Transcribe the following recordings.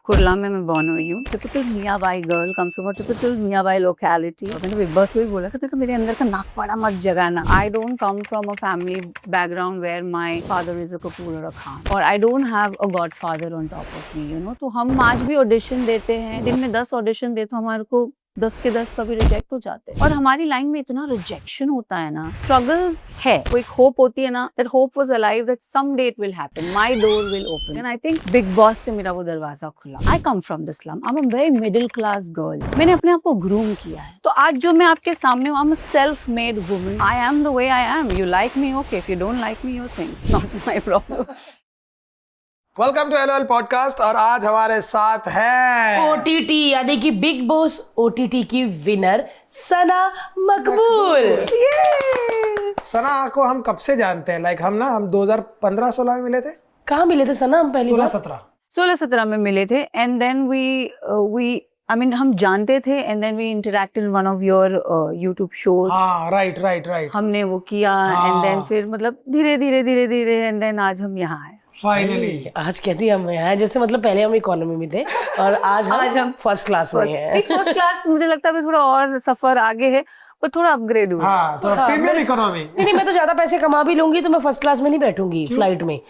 कुर्ला में मैं बॉर्न हुई हूँ। टिपिकल मियाँबाई गर्ल कम्स फ्रॉम टिपिकल मियाँबाई लोकेलिटी। मैंने बिग बॉस को भी बोला था, देखो मेरे अंदर का नाक पाड़ा मत जगाना। I don't come from a family background where my father is a Kapoor or a Khan, और I don't have a godfather on top of me, you know. तो हम आज भी ऑडिशन देते हैं, दिन में 10 ऑडिशन देते, तो हमारे को 10 के 10 कभी रिजेक्ट हो जाते हैं। और हमारी लाइन में इतना रिजेक्शन होता है ना, स्ट्रगल्स है, वो एक होप होती है ना, that hope was alive that some day it will happen, my door will open, and I think Big Boss से मेरा वो दरवाजा खुला। I come from the slum, I am a very middle class girl. मैंने अपने आप को groom किया है, तो आज जो मैं आपके सामने हूँ, I am a self made woman. I am the way I am. You like me, okay, if you don't like me, your thing, not my problem. Welcome to LOL podcast. और आज हमारे साथ है ओटीटी यानी कि Bigg Boss OTT की winner Sana Maqbool. Sana को हम कब से जानते हैं? हम 2015-16 में मिले थे। कहाँ मिले थे सना हम पहली बार? 16-17 में मिले थे, and then we I mean, हम जानते थे, and then we interacted in one of your YouTube shows. हाँ, राइट। हमने वो किया, एंड देन फिर मतलब धीरे, एंड देन आज हम यहाँ हैं। फाइनली आज कहती हम यहाँ जैसे मतलब पहले हम इकोनॉमी में थे और आज हम फर्स्ट क्लास में हैं। फर्स्ट क्लास मुझे लगता है थोड़ा और सफर आगे है, पर थोड़ा अपग्रेड हुआ। हाँ, थोड़ा प्रीमियम इकोनॉमी। नहीं, मैं तो ज्यादा पैसे कमा भी लूंगी तो मैं फर्स्ट क्लास में नहीं बैठूंगी फ्लाइट में।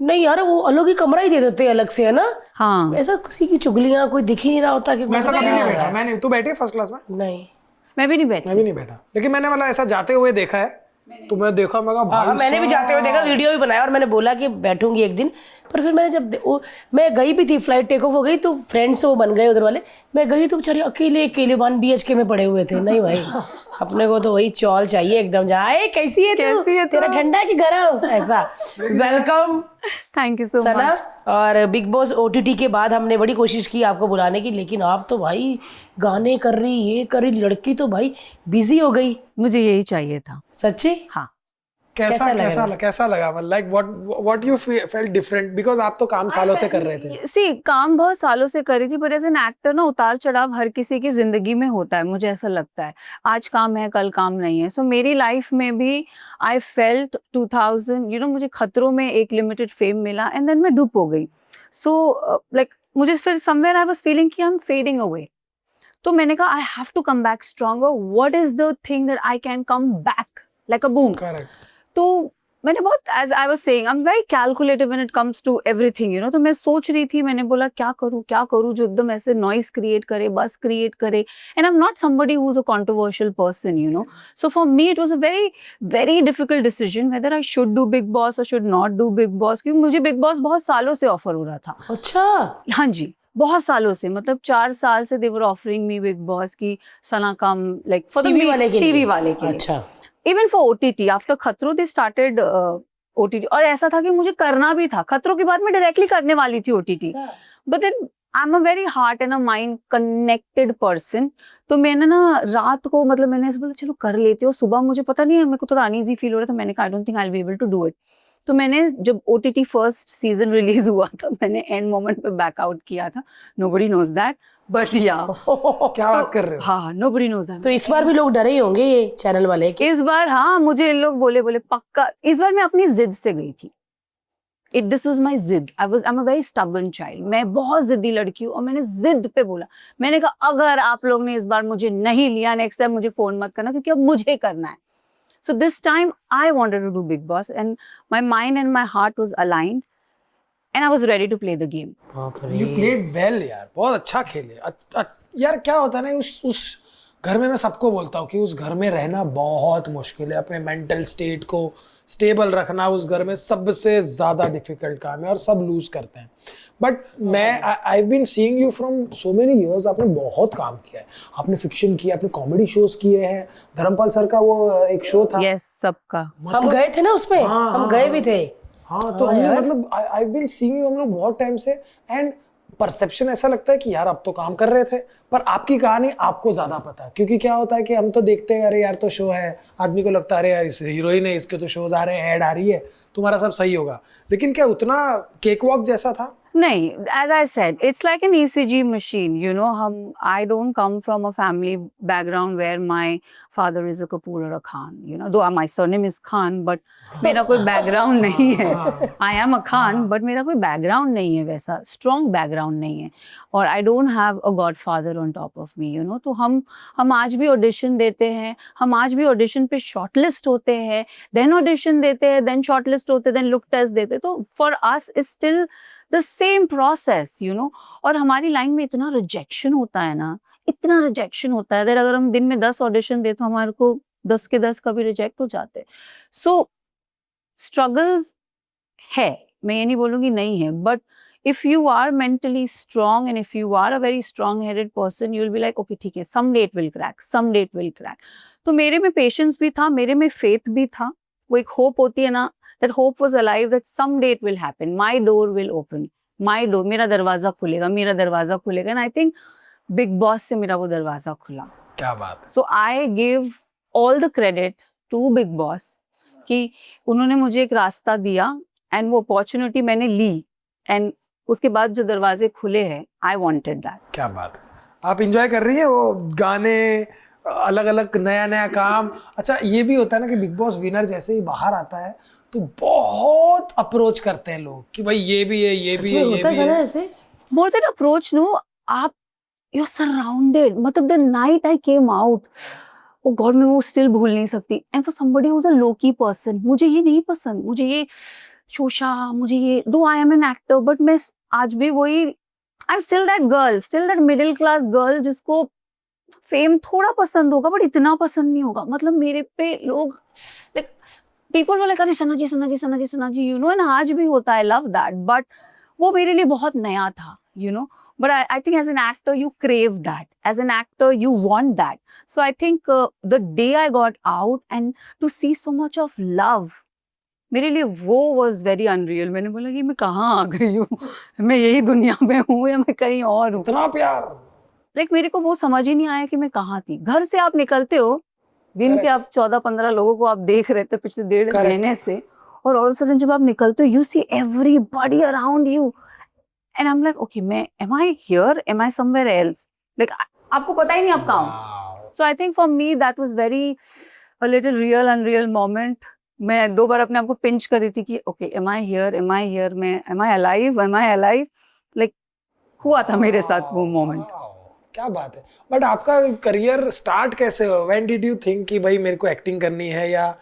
नहीं यार, वो अलग ही कमरा ही दे देते हैं अलग से, है ना। हाँ, ऐसा किसी की चुगलियां कोई दिख ही नहीं रहा होता कि मैं तो कभी नहीं बैठा। मैंने तू बैठी फर्स्ट क्लास में? नहीं, मैं भी नहीं बैठी। मैं भी नहीं बैठा, लेकिन मैंने मतलब ऐसा जाते हुए देखा है। तो मैं देखा, मैं कहा भाई मैंने भी जाते हुए देखा, वीडियो भी बनाया और मैंने बोला कि बैठूंगी एक दिन। पर फिर मैंने मैं गई भी थी, फ्लाइट टेक ऑफ हो गई तो फ्रेंड्स वो बन गए उधर वाले। मैं गई तो बेचारी अकेले 1 BHK में पड़े हुए थे। नहीं भाई, अपने को तो वही चौल चाहिए एकदम, जाए कैसी है तू, तेरा ठंडा है कि गरम, ऐसा। Welcome, thank you so Sana. Much. और बिग बॉस ओटीटी के बाद हमने बड़ी कोशिश की आपको बुलाने की, लेकिन आप तो भाई गाने कर रही, ये कर रही, लड़की तो भाई बिजी हो गई। मुझे यही चाहिए था। सच्ची? हाँ। कैसा लगा? मतलब like what you felt different, because आप तो काम सालों से कर रहे थे। सी, काम बहुत सालों से करी थी, पर एज एन एक्टर ना उतार चढ़ाव हर किसी की जिंदगी में होता है, मुझे ऐसा लगता है। आज काम है, कल काम नहीं है। सो मेरी लाइफ में भी आई फेल्ट 2000, यू नो, मुझे खतरों में एक लिमिटेड फेम मिला, एंड देन मैं डूब हो गई। सो लाइक मुझे फिर समवेयर आई वाज फीलिंग कि आई एम फेडिंग अवे। तो मैंने कहा I have to come back stronger. What is the thing that I can come back like a boom. Correct. तो मैंने बहुत, as I was saying, I am very calculative when it comes to everything, you know. तो मैं सोच रही थी, मैंने बोला क्या करूँ जो एकदम ऐसे नॉइस क्रिएट करे, बस क्रिएट करे, and I am not somebody who is a controversial person, you know. So for me it was a very difficult decision whether I should do Big Boss और should not do Big Boss, क्योंकि मुझे big boss बहुत सालों से offer हो रहा था। अच्छा। हाँ जी, बहुत सालों से, मतलब 4 साल से they were offering me Big Boss की सना कम, लाइक फॉर द टीवी वाले के लिए। अच्छा, इवन फॉर ओटीटी आफ्टर खतरों दे स्टार्टेड ओटीटी। और ऐसा था कि मुझे करना भी था, खतरों के बाद मैं डायरेक्टली करने वाली थी OTT, but then I am a very heart and a mind connected person. तो मैंने ना रात को, मतलब मैंने ऐसे बोला चलो कर लेती हूँ, सुबह मुझे पता नहीं है, मेरे को थोड़ा अनईजी फील हो रहा था, मैंने कहा I don't think I will be able to do it. तो मैंने जब ओटीटी फर्स्ट सीजन रिलीज हुआ था, मैंने एंड मोमेंट पे बैकआउट किया था। नोबडी नोज दैट, बट या क्या बात कर रहे हो? हाँ, नोबडी नोज दैट। तो इस बार भी लोग डरे ही होंगे ये चैनल वाले कि इस बार हाँ, मुझे इन लोग बोले पक्का। इस बार मैं अपनी जिद से गई थी। दिस वाज माय जिद। आई am a very stubborn child. मैं बहुत जिद्दी लड़की हूँ, और मैंने जिद पे बोला। मैंने कहा अगर आप लोग ने इस बार मुझे नहीं लिया, नेक्स्ट टाइम मुझे फोन मत करना, क्योंकि अब मुझे करना है। So this time I wanted to do Big Boss, and my mind and my heart was aligned, and I was ready to play the game. You played well यार, बहुत अच्छा खेले। यार क्या होता है ना, उस घर में मैं सबको बोलता हूँ कि उस घर में रहना बहुत मुश्किल है। अपने मेंटल स्टेट को स्टेबल रखना उस घर में सबसे ज़्यादा डिफिकल्ट काम है, और सब लूज करते हैं। बट मैं I have been seeing you from so many years. आपने बहुत काम किया है, आपने फिक्शन किया, आपने कॉमेडी शोज किए हैं। धर्मपाल सर का वो एक शो था। Yes, सबका। हम गए थे ना उसमें। हम गए भी थे। हाँ, तो हमने मतलब I have been seeing you, हम लोग बहुत टाइम से, एंड परसेप्शन ऐसा लगता है कि यार अब तो काम कर रहे थे, पर आपकी कहानी आपको ज्यादा पता है। क्योंकि क्या होता है कि हम तो देखते हैं अरे यार तो शो है, आदमी को लगता है अरे यार इस हीरोइन है, इसके तो शोज आ रहे हैं, ऐड आ रही है, तुम्हारा सब सही होगा। लेकिन क्या उतना केक वॉक जैसा था? नहीं, as I said, it's like an ECG machine, you know. I don't come from a family background where my father is a Kapoor or a Khan, you know. Though my surname is Khan, but मेरा कोई background नहीं है. I am a Khan, but मेरा कोई background नहीं है वैसा, strong background नहीं है. और I don't have a godfather on top of me, you know. तो हम आज भी audition देते हैं, हम आज भी audition पे shortlist होते हैं, then audition देते हैं, then shortlist होते हैं, then look test देते हैं. तो for us is still the same process, you know. और हमारी लाइन में इतना रिजेक्शन होता है ना, इतना रिजेक्शन होता है, अगर हम दिन में 10 ऑडिशन दे तो हमारे को 10 के 10 कभी रिजेक्ट हो जाते हैं. सो स्ट्रगल्स है, मैं ये नहीं बोलूँगी नहीं है, but if you are mentally strong and if you are a very strong headed person, you'll be like okay ठीक है, someday it will crack, someday it will crack. तो मेरे में पेशेंस भी था, मेरे में फेथ भी था, वो एक होप होती है ना, that hope was alive that someday it will happen, my door will open, my door, मेरा दरवाजा खुलेगा, मेरा दरवाजा खुलेगा. And I think Big Boss से मेरा वो दरवाजा खुला. क्या बात है. So I give all the credit to Big Boss कि उन्होंने मुझे एक रास्ता दिया and वो अपॉर्चुनिटी मैंने ली and उसके बाद जो दरवाजे खुले हैं, I wanted that. क्या बात है. आप इंजॉय कर रही हैं वो गाने, अलग अलग नया नया काम. अच्छा ये भी होता है ना कि बिग बॉस विनर जैसे ही बाहर आता है तो बहुत अप्रोच करते हैं लोग कि भाई ये भी है, ये भी है, ये भी है. ऐसे More than approach, no, आप you're surrounded. मतलब the night I came out, oh God, मैं वो still भूल नहीं सकती. And for somebody who's a low-key person, मुझे ये नहीं पसंद, मुझे ये शोशा, मुझे ये, though I am an actor, but मैं आज भी वही, I'm still that girl, still that middle class girl जिसको फेम थोड़ा पसंद होगा बट इतना पसंद नहीं होगा. मतलब मेरे पे लोग like people were like अरे सना जी सना जी सना जी सना जी, you know, and आज भी होता है, I love that, but वो मेरे लिए बहुत नया था, you know. But I think as an actor you crave that, as an actor you want that. So I think the day I got out and to see so much of love, मेरे लिए वो was very unreal. मैंने बोला कि मैं कहाँ आ गई हूँ, मैं यही दुनिया में हूँ या मैं कहीं और हूँ. इतना प्यार. लाइक मेरे को वो समझ ही नहीं आया कि मैं कहाँ थी. घर से आप निकलते हो, दिन के आप 14-15 लोगों को आप देख रहे थे पिछले 1.5 महीने से, और ऑल ऑफ सडन जब आप निकलते हो, you see everybody around you and I am like okay, मैं am I here, am I somewhere else, like आपको पता ही नहीं आप कहाँ हो. So I think for me that was very a little real unreal moment. मैं 2 बार अपने आप को पिंच कर रही थी कि ओके, एम आई हियर, मैं एम आई अलाइव, लाइक हुआ था मेरे साथ वो मोमेंट. क्या बात है. बट आपका करियर स्टार्ट कैसे हुआ? व्हेन डिड यू थिंक कि भाई मेरे को एक्टिंग करनी है, या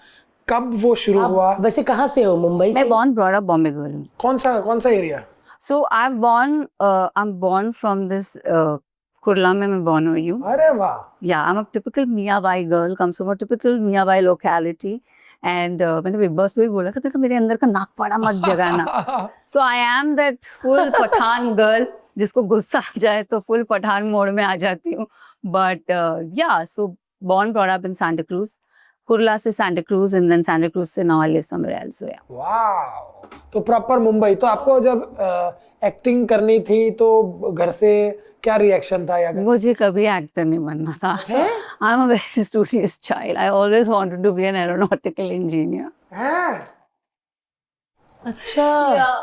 कब वो शुरू हुआ? वैसे कहाँ से हो? मुंबई से? मैं born brought up Bombay girl. कौन सा area? So I'm born from this Kurla में मैं born हुई हूँ. अरे वाह. Yeah, I'm a typical Miabai girl, comes from a typical Miabai locality. And मैंने बिग बॉस पे भी बोला था देखो मेरे अंदर का नाक पाड़ा मत जगाना. So I am that full Pathan girl जिसको गुस्सा आ जाए तो फुल पठान मोड में आ जाती हूँ. But yeah, so born brought up in Santa Cruz. Kurla से Santa Cruz and then Santa Cruz से now I live somewhere else. So yeah. वाह. तो प्रॉपर मुंबई. तो आपको जब एक्टिंग करनी थी तो घर से क्या रिएक्शन था? या मुझे कभी एक्टर नहीं बनना था. I am a very studious child. I always wanted to be an aeronautical engineer. हैं? अच्छा.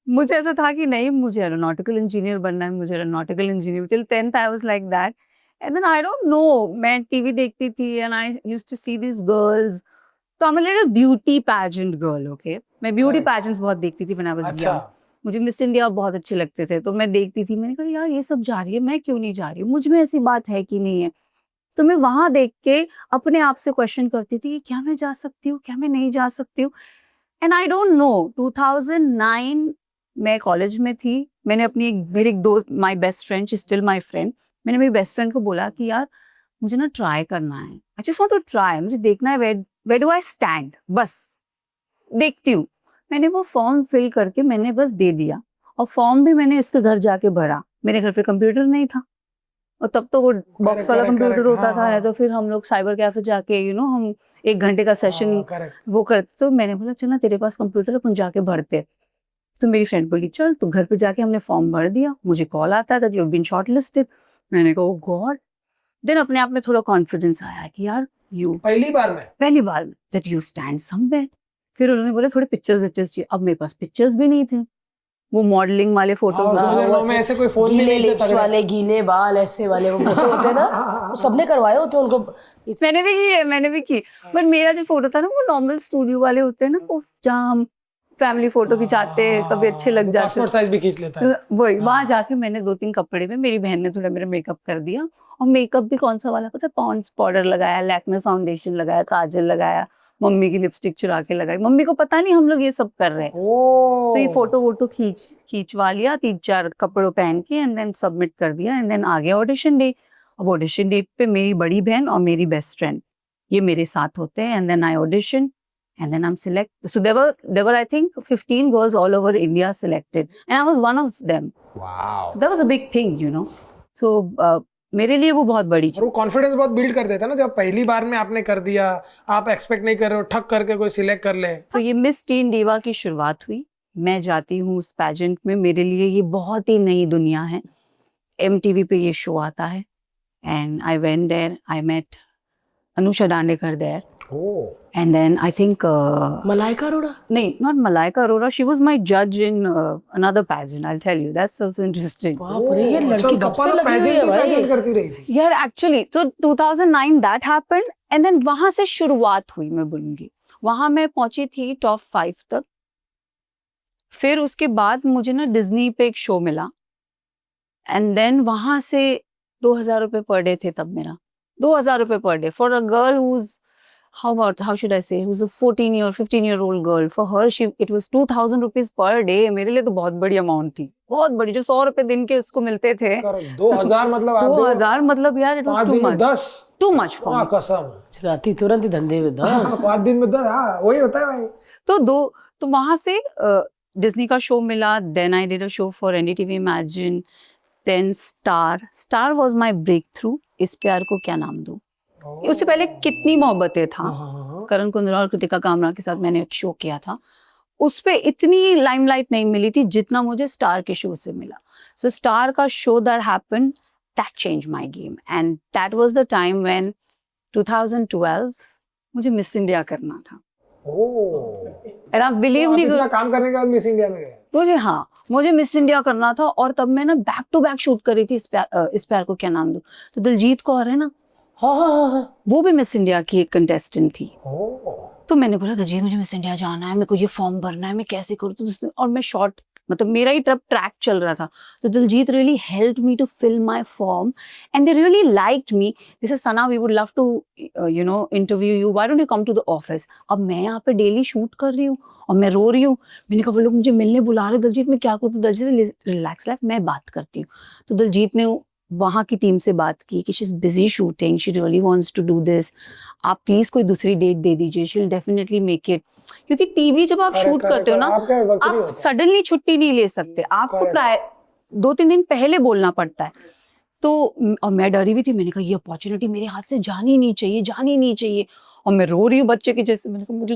मुझे ऐसा था कि नहीं, मुझे एरोनॉटिकल इंजीनियर बनना है, मुझे aeronautical engineer. Till 10th I was like that. And then I don't know, मैं टीवी देखती थी and I used to see this girls. तो I am a little beauty pageant girl. Okay, मैं beauty pageants बहुत देखती थी when I was young. मुझे Miss India बहुत अच्छे लगते थे तो मैं देखती थी. मैंने कहा यार ये सब जा रही है, मैं क्यों नहीं जा रही हूँ, मुझ में ऐसी बात है कि नहीं है. तो मैं वहां देख के अपने आप से क्वेश्चन करती थी कि क्या मैं जा सकती हूँ, क्या मैं नहीं जा सकती हूँ. एंड आई डोंट नो, 2009 मैं कॉलेज में थी. मैंने अपनी मेरी एक दोस्त, my best friend, she still my friend, मैंने मेरी बेस्ट फ्रेंड को बोला कि यार मुझे ना ट्राई करना है, I just want to try, मुझे देखना है वेयर डू आई स्टैंड, बस देखती हूँ. मैंने वो फॉर्म फिल करके मैंने बस दे दिया, और फॉर्म भी मैंने इसके घर जाके भरा. मेरे घर पे कंप्यूटर नहीं था, और तब तो वो बॉक्स वाला कंप्यूटर होता था. है तो फिर हम लोग साइबर कैफे जाके हम 1 घंटे का सेशन वो करते. तो मैंने बोला चल ना, तेरे पास कंप्यूटर है, अपन जाके भरते. तो मेरी फ्रेंड बोली चल. तो घर पे जाके हमने फॉर्म भर दिया. मुझे कॉल आता है that you have been shortlisted. मैंने कहा ओह गॉड. देन अपने आप में थोड़ा कॉन्फिडेंस आया कि यार यू पहली बार में दैट यू स्टैंड समवेयर. फिर उन्होंने बोला थोड़े पिक्चर्स चाहिए. अब मेरे पास पिक्चर्स भी नहीं थे. वो मॉडलिंग वाले फोटोज। 2009 में ऐसे कोई फोन भी गीले नहीं थे लिप्स तगड़े। वाले, गीले बाल, ऐसे वाले वो फोटो होते हैं ना, वो सबने करवाए होते हैं उनको। मैंने भी की है, मैंने भी की। बट मेरा जो फोटो था ना वो नॉर्मल स्टूडियो वाले होते हैं ना, वो जहाँ हम फैमिली फोटो खिंचाते हैं, सब अच्छे लग जाते पासपोर्ट साइज भी खींच लेता है। हैं। वही वहां जाके मैंने 2-3 कपड़े में मेरी बहन ने थोड़ा मेरा मेकअप कर दिया। और मेकअप भी कौन सा वाला पता है, पॉन्ड्स पाउडर लगाया, लैक्मे फाउंडेशन लगाया, काजल लगाया, मम्मी की लिपस्टिक चुरा के लगाई। मम्मी को पता नहीं हम लोग ये सब कर रहे हैं। ओ तो ये फोटो वोटो खींचवा लिया 3-4 कपड़ों पहन के, एंड देन सबमिट कर दिया, एंड देन आ गया ऑडिशन डे। अब ऑडिशन डे पे मेरी बड़ी बहन और मेरी बेस्ट फ्रेंड ये मेरे साथ होते हैं, and then I audition and then I'm select. So there were I think 15 girls all over India selected, and I was one of them. Wow. So that was a big thing, you know. So मेरे लिए वो बहुत बड़ी और चीज। वो confidence बहुत build कर देता है ना, जब पहली बार में आपने कर दिया, आप एक्सपेक्ट नहीं कर रहे हो ठक करके कोई सिलेक्ट कर ले। So ये मिस टीन डिवा की शुरुआत हुई। मैं जाती हूँ उस पैजेंट में, मेरे लिए ये बहुत ही नई दुनिया है। MTV पे ये शो आता है, and I went there. I met Anusha Dandekar there. Oh And then I think Malaika Arora? no, not Malaika Arora. She was my judge in another pageant. I'll tell you. That's also interesting. बाप रे, ये लड़की कब से लगी हुई है pageant भाई? करती रही थी। यार एक्चुअली तो 2009 दैट हैपेंड, एंड देन वहां से शुरुआत हुई, मैं बोलूंगी। वहां मैं पहुंची थी टॉप 5 तक। फिर उसके बाद मुझे ना डिज्नी पे एक शो मिला, एंड देन वहां से 2000 रुपए पर डे थे तब मेरा। 2000 रुपए per day for a girl whose how should I say, who's a 15-year-old girl. For her it was 2000 rupees per day. मेरे लिए तो बहुत बड़ी अमाउंट थी, बहुत बड़ी, जो 100 रुपए दिन के उसको मिलते थे। 2000 मतलब आप 2000 मतलब यार इट वाज 5 टू दिन में मच, 10। टू मच फॉर हाँ कसम। चलाती तुरंत ही धंधे में 10। 5 दिन में 10, हाँ वही होता है भाई। तो वहां से डिज्नी का शो मिला। Then I did a show for NDTV Imagine, then Star was my breakthrough. इस प्यार को क्या नाम दूं, उससे पहले कितनी मोहब्बतें था, करण कुंद्रा और कृतिका कामरा के साथ मैंने एक शो किया था। उस पे इतनी लाइमलाइट नहीं मिली थी जितना मुझे स्टार के शो से मिला। सो स्टार का show that happened, that change my game, and that was the time when 2012 मुझे मिस इंडिया करना था। एंड आप बिलीव नहीं इतना काम करने के बाद मिस इंडिया में गए? मुझे मिस इंडिया करना था, और तब मैं ना बैक टू बैक शूट कर रही थी इस प्यार को क्या नाम दूं। तो दिलजीत कौर है ना, हाँ, वो भी मिस इंडिया की एक कंटेस्टेंट थी। तो मैंने बोला दिलजीत मुझे मिस इंडिया जाना है, मेरे को ये फॉर्म भरना है, मैं कैसे करूँ? तो और मैं शॉर्ट, मतलब मेरा ही ट्रैक चल रहा था। तो Diljit really helped me to fill my form, and they really liked me. This is Sana, we would love to interview you, why don't you come to the office. अब मैं यहाँ पे डेली शूट कर रही हूँ और मैं रो रही हूँ। मैंने कहा वो लोग मुझे मिलने बुला रहे, दिलजीत मैं क्या करूँ? तो दिलजीत रिलैक्स लाइफ, मैं बात करती हूँ। तो दिलजीत ने वहाँ की टीम से बात की कि she is busy shooting, she really wants to do this, आप प्लीज कोई दूसरी डेट दे दीजिए, she will definitely make it. क्योंकि टीवी जब आप शूट करते हो ना, आप सडनली छुट्टी नहीं ले सकते, आपको प्राय 2-3 दिन पहले बोलना पड़ता है। तो और मैं डरी हुई थी, मैंने कहा ये अपॉर्चुनिटी मेरे हाथ से जानी नहीं चाहिए। और मैं रो रही हूँ बच्चे की जैसे, मैंने कहा मुझे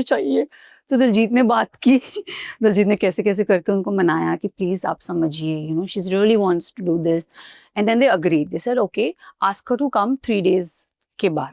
चाहिए। तो दिलजीत ने बात की, दिलजीत ने कैसे करके उनको मनाया कि प्लीज आप समझिए, she really wants to do this, and then they agreed, they said okay ask her to come 3 days के बाद।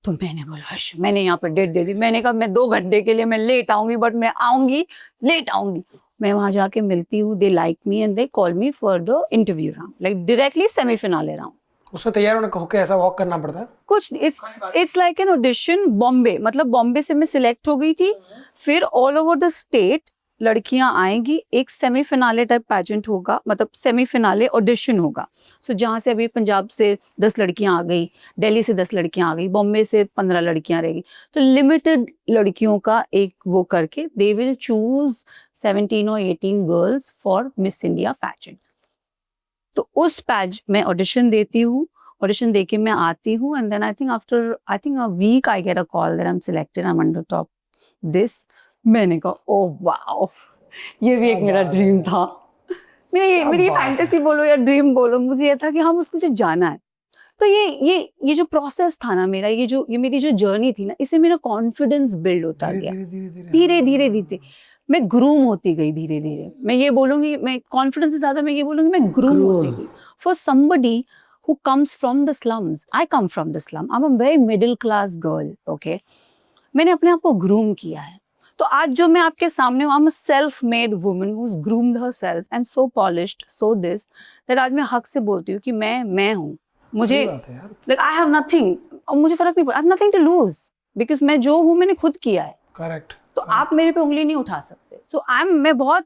तो मैंने बोला मैंने यहाँ पर डेट दे दी। मैंने कहा मैं 2 घंटे के लिए मैं लेट आऊंगी, बट मैं आऊंगी, लेट आऊंगी। मैं वहां जाके मिलती हूँ, they like me and they call me for the interview round, like directly semi-finale round. उसमें तैयार होके ऐसा वॉक करना पड़ता है कुछ, it's like an audition. Bombay, मतलब बॉम्बे से मैं सिलेक्ट हो गई थी, फिर ऑल ओवर द स्टेट लड़कियां आएंगी, एक सेमीफिनाले टाइप पैजेंट होगा, मतलब सेमीफिनाले ऑडिशन होगा। सो जहाँ से अभी पंजाब से 10 लड़कियां आ गई, दिल्ली से 10 लड़कियां आ गई, बॉम्बे से 15 लड़कियां रहेगी, तो लिमिटेड लड़कियों का एक वो करके दे विल चूज 17 और 18 girls for miss India pageant. तो उस पैज में ऑडिशन देती हूँ, ऑडिशन देके मैं आती हूँ, and then I think a week I get a call that I am selected, I am under top this. मैंने कहा ओह वाओ, ये भी एक मेरा ड्रीम था। मेरी फैंटेसी बोलो या ड्रीम बोलो, मुझे ये था कि हाँ मुझे जाना है। तो ये जो प्रोसेस था ना मेरा, ये मेरी जो जर्नी थी ना, इससे मेरा कॉन्फिडेंस बिल्ड होता गया धीरे। मैं ग्रूम होती गई धीरे। मैं ये बोलूंगी, मैं कॉन्फिडेंस से ज्यादा मैं ये बोलूंगी मैं ग्रूम होती गई for somebody who comes from the slums. I come from the slum. I'm a very middle class girl, okay? मैंने अपने आप को ग्रूम किया है। तो आज जो मैं आपके सामने हूँ, I am a self made woman who has groomed herself and so polished, so this, that आज मैं हक से बोलती हूँ कि मैं हूँ। मुझे सही बात है यार। लाइक आई हैव नथिंग, और मुझे फर्क नहीं पड़ा, I have nothing to lose, because मैं जो हूँ मैंने खुद किया है। करेक्ट। तो आप मेरे पे उंगली नहीं उठा सकते। सो मैं बहुत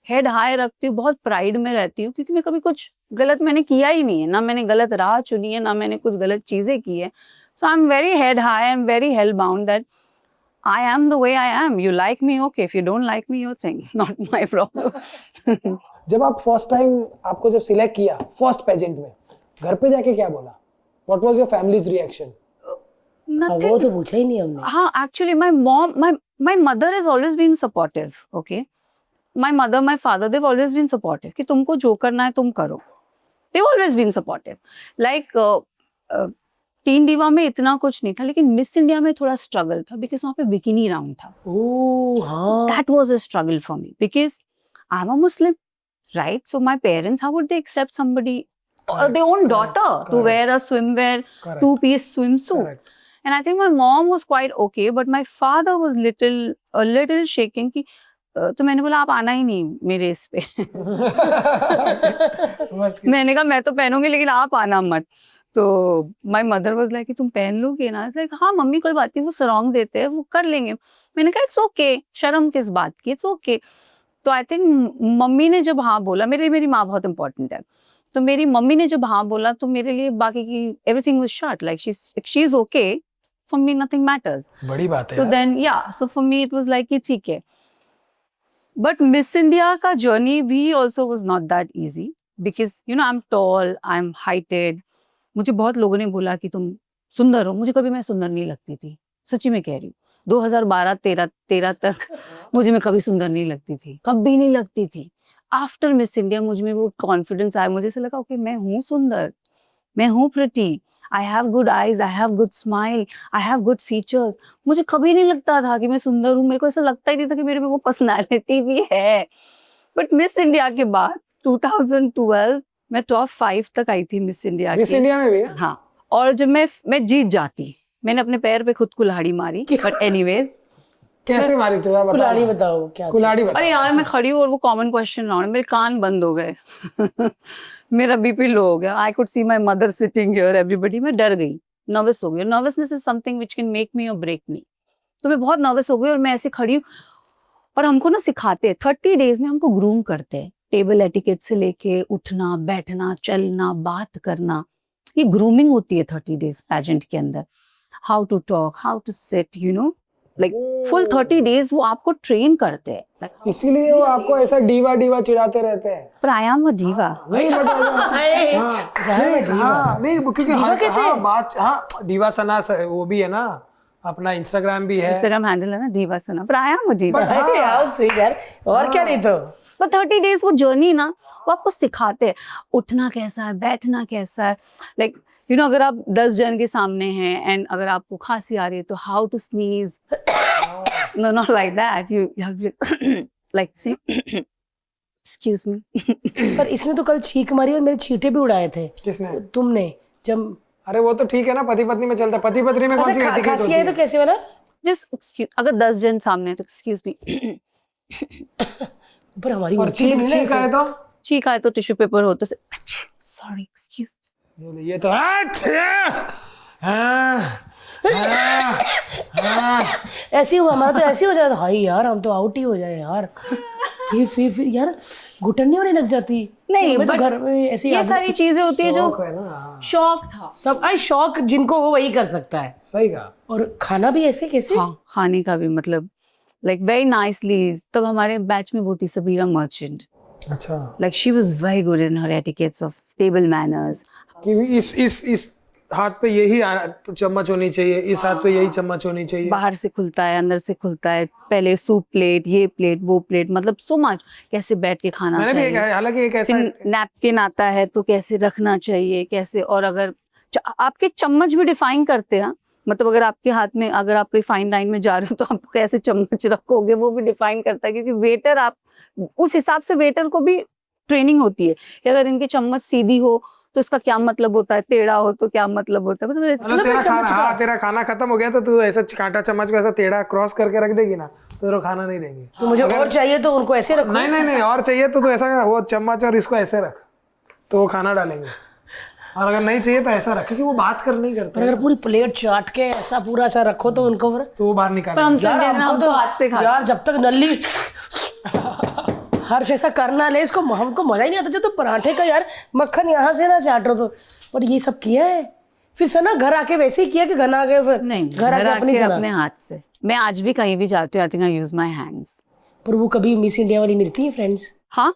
हेड हाई रखती हूँ, बहुत प्राइड में रहती हूँ, क्योंकि मैं कभी कुछ गलत मैंने किया ही नहीं है, ना मैंने गलत राह चुनी है, ना मैंने कुछ गलत चीजें की है। So I am very head high and very hell bound that I am the way I am. You like me, okay, if you don't like me, your thing, not my problem. जब आप first time आपको जब select किया first pageant में, घर पे जाके क्या बोला? What was your families reaction? वो तो पूछा ही नहीं हमने। हाँ, actually my mother has always been supportive, okay? My mother, my father, they've always been supportive कि तुमको जो करना है तुम करो। They've always been supportive. Like tin diva में इतना कुछ नहीं था, लेकिन मिस इंडिया में थोड़ा स्ट्रगल था, बिकॉज वहाँ पे बिकिनी राउंड था। ओह हाँ। That was a struggle for me because I'm a Muslim, right? So my parents, how would they accept somebody, their own daughter, to wear a swimwear, two-piece swimsuit? Correct. And I think my mom was quite okay, but my father was a little shaking कि तो मैंने बोला आप आना ही नहीं मेरे इस पे। मैंने कहा मैं तो पहनूंगी लेकिन आप आना मत। तो माय मदर वाज लाइक कि तुम पहन लोगे ना? लाइक हाँ मम्मी कोई बात नहीं, वो सरोंग देते हैं, वो कर लेंगे। मैंने कहा इट्स ओके, शर्म किस बात की, इट्स ओके। तो आई थिंक मम्मी ने जब हाँ बोला, मेरी माँ बहुत इंपॉर्टेंट है, तो मेरी मम्मी ने जब हाँ बोला तो मेरे लिए बाकी की everything was short, like if she is okay, for me nothing matters. बड़ी बात है So यार। then yeah, so for me it was like कि ठीक है। But Miss India का journey भी also was not that easy because you know I'm tall, I'm heighted. मुझे बहुत लोगों ने बोला कि तुम सुंदर हो, मुझे कभी मैं सुंदर नहीं लगती थी, सच्ची में कह रही हूँ। 2012-13 तक मुझे मैं कभी सुंदर नहीं लगती थी, कभी नहीं लगती थी। आफ्टर मिस इंडिया मुझ में वो कॉन्फिडेंस आया, मुझे ऐसा लगा ओके मैं हूँ सुंदर, मैं हूँ pretty, I have good eyes, I have good smile, I have good features. मुझे कभी नहीं लगता था कि मैं सुंदर हूँ, मेरे को ऐसा लगता ही नहीं था कि मेरे में वो पर्सनैलिटी भी है। बट मिस इंडिया के बाद 2012 मैं टॉप 5 तक आई थी मिस इंडिया मिस इंडिया में भी ना? हाँ, और जब मैं जीत जाती, मैंने अपने पैर पे खुद कुल्हाड़ी मारी। बट एनीवेज कैसे मारी थी आप कुल्हाड़ी बताओ क्या था? कुल्हाड़ी बताओ। अरे यार मैं खड़ी हूँ और वो कॉमन क्वेश्चन राउंड, मेरे कान बंद हो गए। मेरा बीपी लो हो गया, I could see my mother sitting here, everybody, मैं डर गई, नर्वस हो गई। Nervousness is something which can make me और ब्रेक मी। तो मैं बहुत नर्वस हो गई और मैं ऐसे खड़ी हूँ, और हमको ना सिखाते हैं 30 डेज में हमको ग्रूम करते हैं, टेबल एटिकेट से लेके उठना, बैठना, चलना, बात करना, ये ग्रूमिंग होती है 30 डेज पैजेंट के अंदर। How to talk, how to sit, you know, like full 30 days वो आपको ट्रेन करते हैं। इसीलिए वो आपको ऐसा डीवा चिढ़ाते रहते हैं। पर आई एम अ डीवा। नहीं बट नहीं क्योंकि हाँ डीवा सना वो भी है ना, अपना इंस्टाग्राम भी है, इंस्टाग्राम हैंडल है ना डीवा सना, पर आई एम अ डीवा। यार sweet यार, और क्या नहीं तो। पर 30 डेज वो जर्नी ना, वो आपको सिखाते हैं उठना कैसा है, बैठना कैसा है, लाइक यू नो अगर आप 10 जन के सामने हैं एंड अगर आपको खांसी आ रही है तो how to sneeze, no not like that, you like see excuse me. पर इसने तो कल छींक मारी और मेरे छींटे भी उड़ाए थे। किसने? तुमने जब अरे वो तो ठीक है ना, पति पत्नी में चलता, पति पत्नी में कौन सी एटिकेट खांसी होती आई है? तो कैसे वाला? जस्ट एक्सक्यूज, अगर 10 जन सामने है तो एक्सक्यूज मी। पर हमारी और उड़ती नहीं ना चीख आए ऐसे। तो चीख आए तो टिश्यू पेपर हो तो सॉरी एक्सक्यूज। ये तो ऐसे ही हुआ हमारा, तो ऐसे ही हो जाता हाय यार हम तो आउट ही हो जाए यार। फिर यार घुटन नहीं होने लग जाती। नहीं, मैं तो but घर में ऐसी ये सारी चीजें होती है जो शौक है ना। शौक था। सब आई शौक जिनको वो वही कर सकता है। सही कहा। और खाना भी ऐसे कैसे? हाँ, खाने का भी मतलब लाइक वेरी नाइसली। तब हमारे बैच में वो थी सबीरा मर्चेंट, अच्छा, like she was very good in her etiquettes of table manners. कि इस हाथ पे यही चम्मच होनी चाहिए, इस हाथ पे यही चम्मच होनी चाहिए। बाहर से खुलता है, अंदर से खुलता है, पहले सूप प्लेट, ये प्लेट, वो प्लेट, मतलब सो मच, कैसे बैठ के खाना मैंने भी चाहिए, हालांकि एक ऐसा नैपकिन आता है तो कैसे रखना चाहिए, कैसे, और अगर आपके चम्मच भी डिफाइन करते हैं, मतलब अगर आपके हाथ में, अगर आप कोई फाइन डाइन में जा रहे हो तो आप कैसे चम्मच रखोगे वो भी डिफाइन करता है, क्योंकि वेटर आप उस हिसाब से वेटर को भी ट्रेनिंग होती है कि अगर इनकी चम्मच सीधी हो तो इसका क्या मतलब होता है, टेढ़ा हो तो क्या मतलब होता है, मतलब मतलब तेरा खाना, हाँ तेरा खाना खत्म हो गया तो तू ऐसा कांटा चम्मच को ऐसा टेढ़ा क्रॉस करके रख देगी ना तो तेरा खाना नहीं देंगे। तो मुझे और चाहिए तो उनको ऐसे रखो। नहीं नहीं नहीं, और चाहिए तो तू ऐसा वो चम्मच और इसको ऐसे रख तो वो खाना डालेंगे, और अगर नहीं चाहिए तो ऐसा रख, क्योंकि वो बात कर नहीं करते अगर पूरी प्लेट चाट के ऐसा पूरा ऐसा रखो तो उनको फिर तो वो बाहर हम निकालेंगे। यार Sunday में हमको हम तो तो हाथ से खाते यार जब तक नल्ली हर्ष ऐसा करना ले इसको, हमको मजा ही नहीं आता जब तो पराठे का यार मक्खन यहाँ से ना चाटो तो। और ये सब किया है फिर सना घर आके वैसे ही किया कि घर आ गए फिर नहीं, घर आके अपनी सना। अपने हाथ से। मैं आज भी कहीं भी जाती हूँ, I think I use my hands. पर वो कभी मिस इंडिया वाली मिलती है फ्रेंड्स, हाँ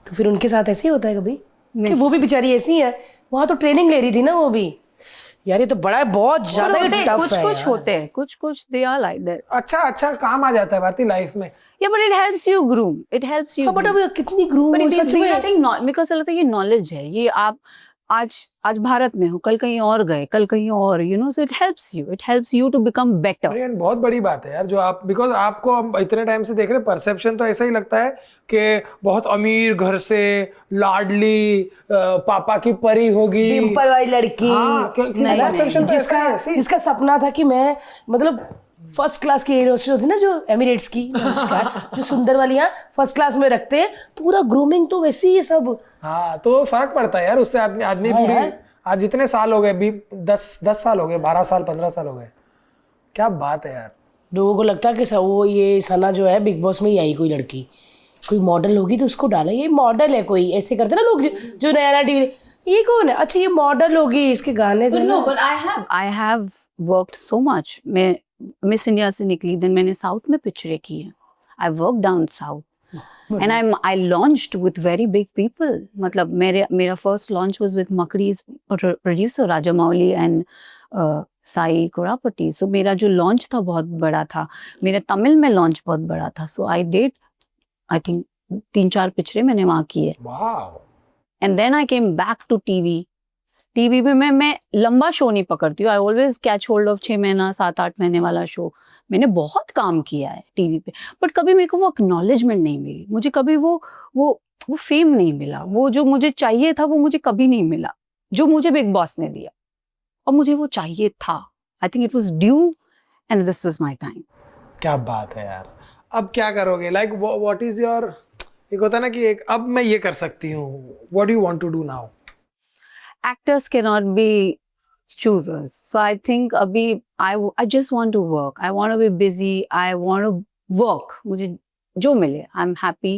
तो फिर उनके साथ ऐसे ही होता है कभी कि वो भी बेचारी ऐसी है, वहां तो ट्रेनिंग ले रही थी ना वो भी। यार ये तो बड़ा है, बहुत ज्यादा टफ कुछ है कुछ यार। होते हैं, कुछ दे आर लाइक दैट। अच्छा काम आ जाता है भारती लाइफ में। या but it helps you groom, it helps you. हाँ, बट अब कितनी groom but it such is में। आई थिंक बिकॉज लगता है ये नॉलेज है, ये आप आज भारत में हो, कल कहीं और गए, कल कहीं और, you know, so it helps you to become better. लेकिन बहुत बड़ी बात है यार जो आप, बिकॉज आपको हम इतने टाइम से देख रहे, परसेप्शन तो ऐसा ही लगता है कि बहुत अमीर घर से, लाडली, पापा की परी होगी, डिम्पल वाली लड़की। हाँ, नहीं, परसेप्शन तो ऐसा है, ऐसे ही। जिसका सपना था कि मैं मतलब फर्स्ट क्लास की एयर होस्टेस होती है ना जो एमिरेट्स की, नमस्कार, जो सुंदर वाली यहाँ फर्स्ट क्लास में रखते हैं, पूरा ग्रूमिंग तो वैसे ही है सब। हाँ तो फर्क पड़ता है यार उससे, आदमी पूरी यार। आज जितने साल हो गए, 10 साल हो गए, 12 साल 15 साल हो गए, क्या बात है यार। लोगों को लगता है कि वो ये सना जो है बिग बॉस में ही आई कोई लड़की, कोई मॉडल होगी तो उसको डाला, ये मॉडल है कोई, ऐसे करते ना लोग जो नया नया टीवी, ये कौन है, अच्छा ये मॉडल होगी, इसके गाने थे नो ना। But I have worked so much. मैं मिस इंडिया से निकली, देन मैंने साउथ में पिक्चरें की हैं, I work down south and I launched with very big people. मतलब मेरा first launch was with Makri's producer Rajamouli and Sai Kurapati. So मेरा जो launch था बहुत बड़ा था, मेरा तमिल में launch बहुत बड़ा था. So I did, I think 3-4 पिक्चरें मैंने वहाँ की है. वाव। And then I came back to TV. TV पे मैं लंबा शो नहीं पकड़ती हूँ, I always catch hold of 6 महीना 7-8 महीने वाला शो। मैंने बहुत काम किया है टीवी पे, बट कभी मेरे को वो एक्नॉलेजमेंट नहीं मिली, मुझे कभी वो फेम नहीं मिला, वो जो मुझे चाहिए था वो मुझे कभी नहीं मिला, जो मुझे बिग बॉस ने दिया, और मुझे वो चाहिए था। I think it was due and this was my time. क्या बात है यार। अब क्या करोगे, लाइक व्हाट इज योर, एक होता है ना कि एक अब मैं ये कर सकती हूँ, what do you want to do now? Actors cannot be choosers. So I think abhi I just want to work. I want to be busy. I want to work. मुझे जो मिले, I'm happy.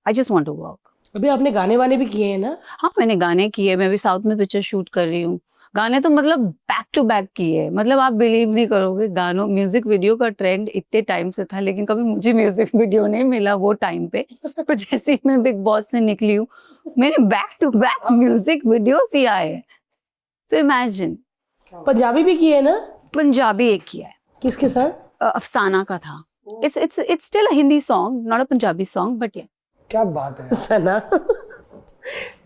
I just want to work. अभी आपने गाने वाने भी किए हैं ना? हाँ मैंने गाने किए, मैं भी साउथ में पिक्चर शूट कर रही हूँ। गाने तो मतलब बैक टू बैक किए, मतलब आप बिलीव नहीं करोगे, गानों म्यूजिक वीडियो का ट्रेंड इतने टाइम से था, लेकिन कभी मुझे म्यूजिक वीडियो नहीं मिला वो टाइम पे। पर जैसे ही मैं बिग बॉस से निकली हूँ, मैंने back to back music videos ही आए। तो इमेजिन। पंजाबी भी किए है ना? पंजाबी एक किया है। किसके साथ? अफसाना का था। It's still a Hindi song, not a Punjabi song, but yeah. क्या बात है। सना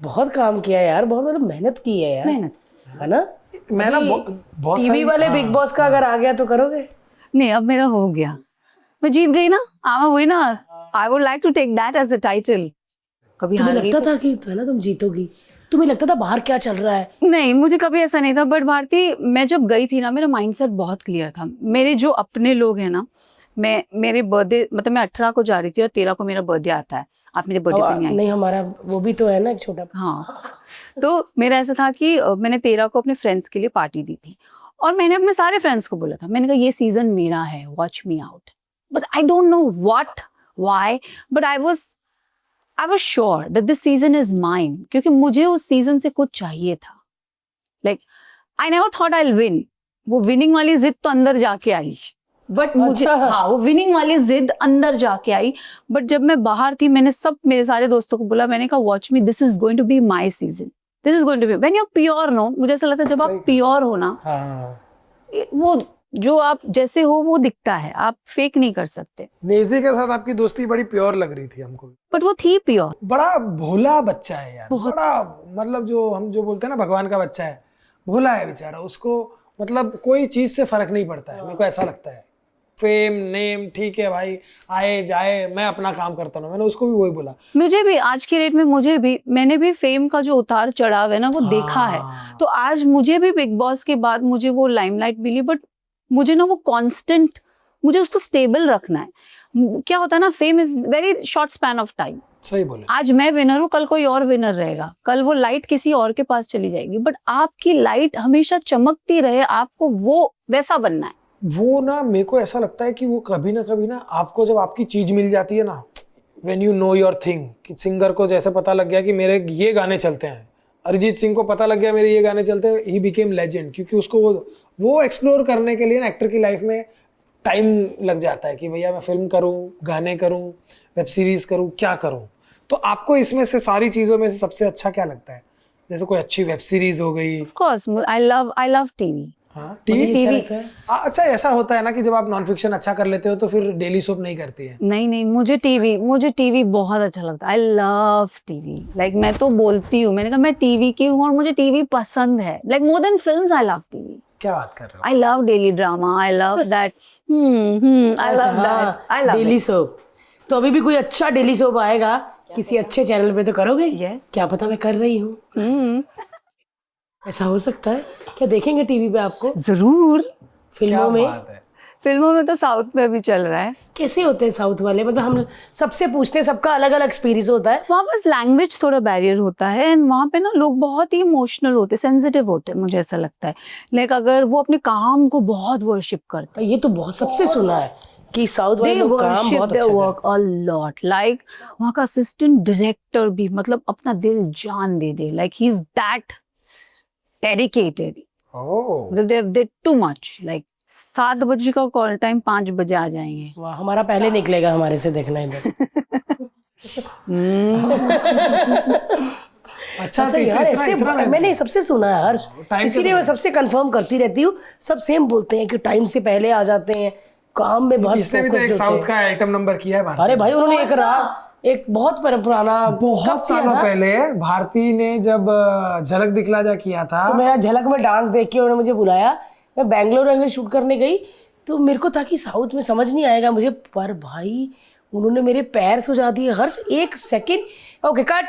बहुत काम किया यार, बहुत मतलब मेहनत की है यार, मेहनत है ना? मैं ना बहुत टीवी वाले बिग बॉस का अगर आ गया तो करोगे? नहीं, अब मेरा हो गया, मैं जीत गई ना, I'm a winner. I would like to take that as a title. कभी तुम्हें हार गई लगता था कि है ना तुम जीतोगी? तुम्हें लगता था बाहर क्या चल रहा है? नहीं, मुझे कभी ऐसा नहीं था, बट भारती मैं जब गई थी ना, मेरा माइंडसेट बहुत क्लियर था। मेरे जो अपने लोग हैं ना, मेरे बर्थडे, मतलब मैं 18 को जा रही थी और 13 को मेरा बर्थडे आता है। आप मेरे बर्थडे पे नहीं आई? नहीं, हमारा वो भी तो है ना एक छोटा। हाँ, तो मेरा ऐसा था कि मैंने 13 को अपने फ्रेंड्स के लिए पार्टी दी थी, और मैंने अपने सारे फ्रेंड्स को बोला था, मैंने कहा ये सीजन मेरा है, watch me out. But I don't know what why, but I was sure that this season is mine, क्योंकि मुझे उस सीजन से कुछ चाहिए था। Like I never thought I will win. वो विनिंग वाली जिद तो अंदर जाके आई, बट मुझे हाँ, वो विनिंग वाली जिद अंदर जाके आई। बट जब मैं बाहर थी, मैंने मेरे सारे दोस्तों को बोला, मैंने कहा watch me, this is going to be my season, this is going to be when you are pure. No, मुझे ऐसा लगता है जब आप प्योर हो ना, वो जो आप जैसे हो वो दिखता है, आप फेक नहीं कर सकते। नेजी के साथ आपकी दोस्ती बड़ी प्योर लग रही थी हमको, बट वो थी प्योर। बड़ा भोला बच्चा है यार, बड़ा मतलब जो हम जो बोलते हैं ना भगवान का बच्चा है, भोला है बेचारा, उसको मतलब कोई चीज से फर्क नहीं पड़ता है, मेरे को ऐसा लगता है। फेम नेम ठीक है भाई, आए जाए, मैं अपना काम करता हूँ। मैंने उसको भी वही बोला। मुझे भी आज की डेट में मैंने भी फेम का जो उतार चढ़ाव है ना वो देखा है। तो आज मुझे भी बिग बॉस के बाद मुझे वो लाइमलाइट मिली, बट मुझे ना वो कांस्टेंट, मुझे उसको स्टेबल रखना है। क्या होता है ना, fame is very short span of time. सही बोले। आज मैं विनर हूँ, कल कोई और विनर रहेगा, कल वो लाइट किसी और के पास चली जाएगी, बट आपकी लाइट हमेशा चमकती रहे, आपको वो वैसा बनना है। वो ना मेरे को ऐसा लगता है कि वो कभी ना आपको जब आपकी चीज मिल जाती है ना, when you know your thing, कि सिंगर को जैसे पता लग गया कि मेरे ये गाने चलते हैं, अरिजीत सिंह को पता लग गया मेरे ये गाने चलते हैं, ही बिकेम लेजेंड। क्योंकि उसको वो एक्सप्लोर करने के लिए ना एक्टर की लाइफ में टाइम लग जाता है कि भैया मैं फिल्म करूं, गाने करूं, वेब सीरीज करूं, क्या करूं। तो आपको इसमें से सारी चीजों में से सबसे अच्छा क्या लगता है? जैसे कोई अच्छी वेब सीरीज हो गई। Of course I love TV. हाँ, टीवी टीवी अच्छा ऐसा होता है ना कि जब आप नॉन फिक्शन अच्छा कर लेते हो तो फिर डेली सोप नहीं करती है? नहीं, मुझे टीवी बहुत अच्छा लगता है। I love TV. लाइक मैं तो बोलती हूँ, मैंने कहा मैं टीवी की हूँ और मुझे टीवी पसंद है। Like more than films I love TV. क्या बात कर रहे हो? I love daily drama, I love that, I love that, I love daily soap. तो अभी भी कोई अच्छा डेली सोप आएगा किसी अच्छे चैनल पे तो करोगे? Yes. क्या पता मैं कर रही हूँ। ऐसा हो सकता है क्या? देखेंगे टीवी पे आपको जरूर। फिल्मों में? बात है। फिल्मों में तो साउथ में भी चल रहा है। कैसे होते हैं साउथ वाले? मतलब हम सबसे पूछते हैं, सबका अलग अलग एक्सपीरियंस होता है। वहाँ बस लैंग्वेज थोड़ा बैरियर होता है, एंड वहाँ पे ना लोग बहुत ही इमोशनल होते, सेंसिटिव होते हैं, मुझे ऐसा लगता है। लाइक अगर वो अपने काम को बहुत वर्शिप करते ये तो बहुत सबसे सुना है कि साउथ वाले they लोग काम worship बहुत their अच्छा work a lot. Like वहाँ का असिस्टेंट डायरेक्टर भी मतलब अपना दिल जान दे दे, like he is that dedicated. ओह, मतलब they too much. Like 7 बजे का कॉल टाइम 5 बजे आ जाएंगे। वाह, हमारा पहले निकलेगा हमारे से देखना इधर। अच्छा तो यार ऐसे मैंने सबसे सुना है हर्ष, इसीलिए मैं सबसे कंफर्म करती रहती हूँ। सब सेम बोलते हैं कि टाइम से पहले आ जाते हैं, काम में बहुत इसने भी तो एक साउथ का आइटम नंबर किया है भारती। अरे भाई उन्होंने एक बहुत पुराना, बहुत सालों पहले भारती ने जब झलक दिखला जा किया था, तो मेरा झलक में डांस देख के उन्होंने मुझे बुलाया। मैं बैंगलोर शूट करने गई तो मेरे को था कि साउथ में समझ नहीं आएगा मुझे, पर भाई उन्होंने मेरे पैर सुझा दिए। हर्ष एक सेकंड, ओके कट।